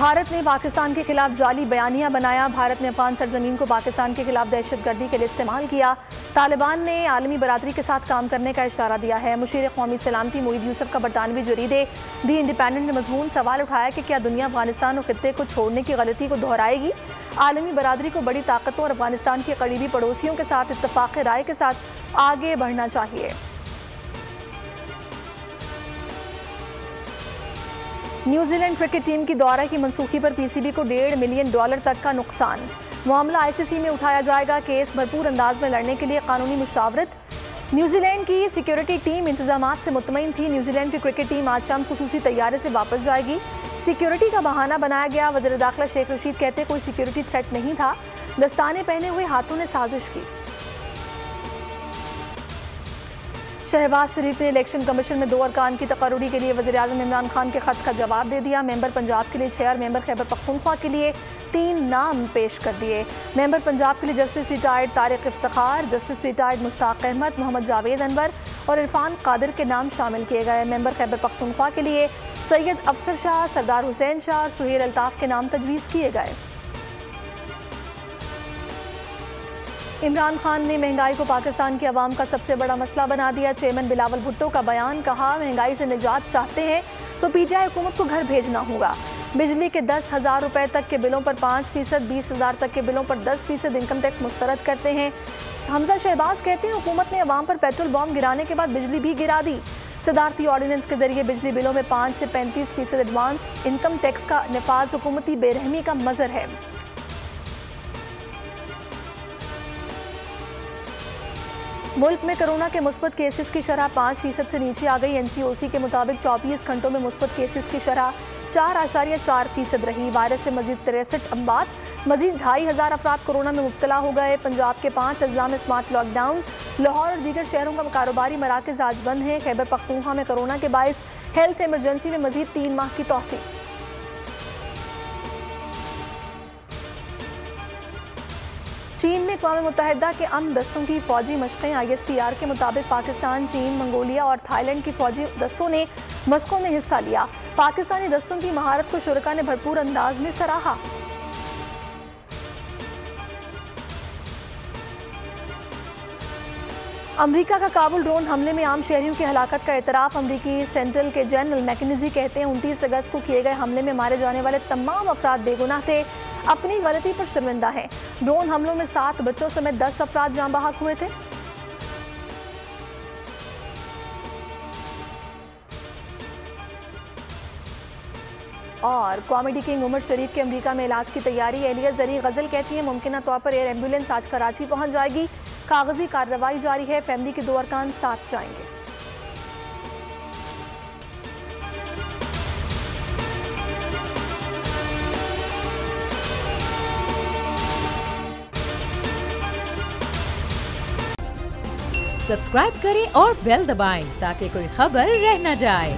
भारत ने पाकिस्तान के खिलाफ जाली बयानिया बनाया। भारत ने अफगान सरजमीन को पाकिस्तान के खिलाफ दहशतगर्दी के लिए इस्तेमाल किया। तालिबान ने आलमी बरादरी के साथ काम करने का इशारा दिया है। मुशीर कौमी सलामती मोईद यूसुफ का बरतानवी जरीदे दी इंडिपेंडेंट ने मजमून सवाल उठाया कि क्या दुनिया अफगानिस्तान और खित्ते को छोड़ने की गलती को दोहराएगी। आलमी बरादरी को बड़ी ताकतों और अफगानिस्तान के करीबी पड़ोसियों के साथ इत्तफाक राय के साथ आगे बढ़ना चाहिए। न्यूजीलैंड क्रिकेट टीम की दौरे की मनसूखी पर पीसीबी को $1.5 मिलियन तक का नुकसान। मामला आईसीसी में उठाया जाएगा। केस भरपूर अंदाज में लड़ने के लिए कानूनी मुशावरत। न्यूजीलैंड की सिक्योरिटी टीम इंतजामात से मुतमईन थी। न्यूजीलैंड की क्रिकेट टीम आज शाम खुसूसी तैयारे से वापस जाएगी। सिक्योरिटी का बहाना बनाया गया। वज़ीर दाखिला शेख रशीद कहते कोई सिक्योरिटी थ्रेट नहीं था, दस्ताने पहने हुए हाथों ने साजिश की। शहबाज शरीफ ने इलेक्शन कमीशन में 2 अरकान की तकर्रुरी के लिए वज़ीर-ए-आज़म इमरान खान के खत का जवाब दे दिया। मेंबर पंजाब के लिए 6 और मेंबर खैबर पख्तूनख्वा के लिए 3 नाम पेश कर दिए। मेंबर पंजाब के लिए justice retired Tariq Iftikhar, justice retired Mushtaq Ahmed, Mohammad Javed Anwar और इरफान कादिर के नाम शामिल किए गए। मेंबर खैबर पख्तूनख्वा के लिए सैयद अफसर शाह, सरदार हुसैन शाह और सुहेल अल्ताफ़ के नाम तजवीज़ किए गए। इमरान खान ने महंगाई को पाकिस्तान की आवाम का सबसे बड़ा मसला बना दिया। चेयरमैन बिलावल भुट्टो का बयान, कहा महंगाई से निजात चाहते हैं तो पीटीआई हुकूमत को घर भेजना होगा। बिजली के 10,000 रुपए तक के बिलों पर 5%, 20,000 तक के बिलों पर 10% इनकम टैक्स मुस्तरद करते हैं। हमजा शहबाज कहते हैं हुकूमत ने अवाम पर पेट्रोल बॉम्ब गिराने के बाद बिजली भी गिरा दी। सदारती ऑर्डिनेंस के जरिए बिजली बिलों में 5 से 35% एडवांस इनकम टैक्स का नफाज हुकूमती बेरहमी का मजर है। मुल्क में कोरोना के मुस्बत केसेस की शरह 5% से नीचे आ गई। एनसीओसी के मुताबिक 24 घंटों में मुस्बत केसेस की शरह 4.4% रही। वायरस से मजीद 63 अमवात, मजीद 2,500 अफराद कोरोना में मुब्तला हो गए। पंजाब के 5 अजला में स्मार्ट लॉकडाउन। लाहौर और दीगर शहरों का कारोबारी मराकज़ आज बंद हैं। खैबर पख्तूनख्वा में कोरोना के बायस हेल्थ इमरजेंसी में मजीद 3 माह की तौसी। चीन में अक़वाम मुत्तहिदा के अमन दस्तों की फौजी मशक़ें। ISPR के मुताबिक पाकिस्तान, चीन, मंगोलिया और थाईलैंड की फौजी दस्तों ने मशक़ों में हिस्सा लिया। पाकिस्तानी दस्तों की महारत को शुरका ने भरपूर अंदाज में सराहा। अमरीका का काबुल ड्रोन हमले में आम शहरियों की हलाकत का एतराफ़। अमरीकी सेंट्रल के जनरल मैकेनिजी कहते हैं 29 अगस्त को किए गए हमले में मारे जाने वाले तमाम अफराद बेगुनाह थे, अपनी गलती पर शर्मिंदा हैं। ड्रोन हमलों में 7 बच्चों समेत 10 अफराद जान बहक हुए थे। और कॉमेडी किंग उमर शरीफ के अमेरिका में इलाज की तैयारी। एलिया जरी गजल कहती है मुमकिन तौर पर एयर एम्बुलेंस आज कराची पहुंच जाएगी। कागजी कार्रवाई जारी है। फैमिली के 2 अरकान साथ जाएंगे। सब्सक्राइब करें और बेल दबाएं ताकि कोई खबर रह न जाए।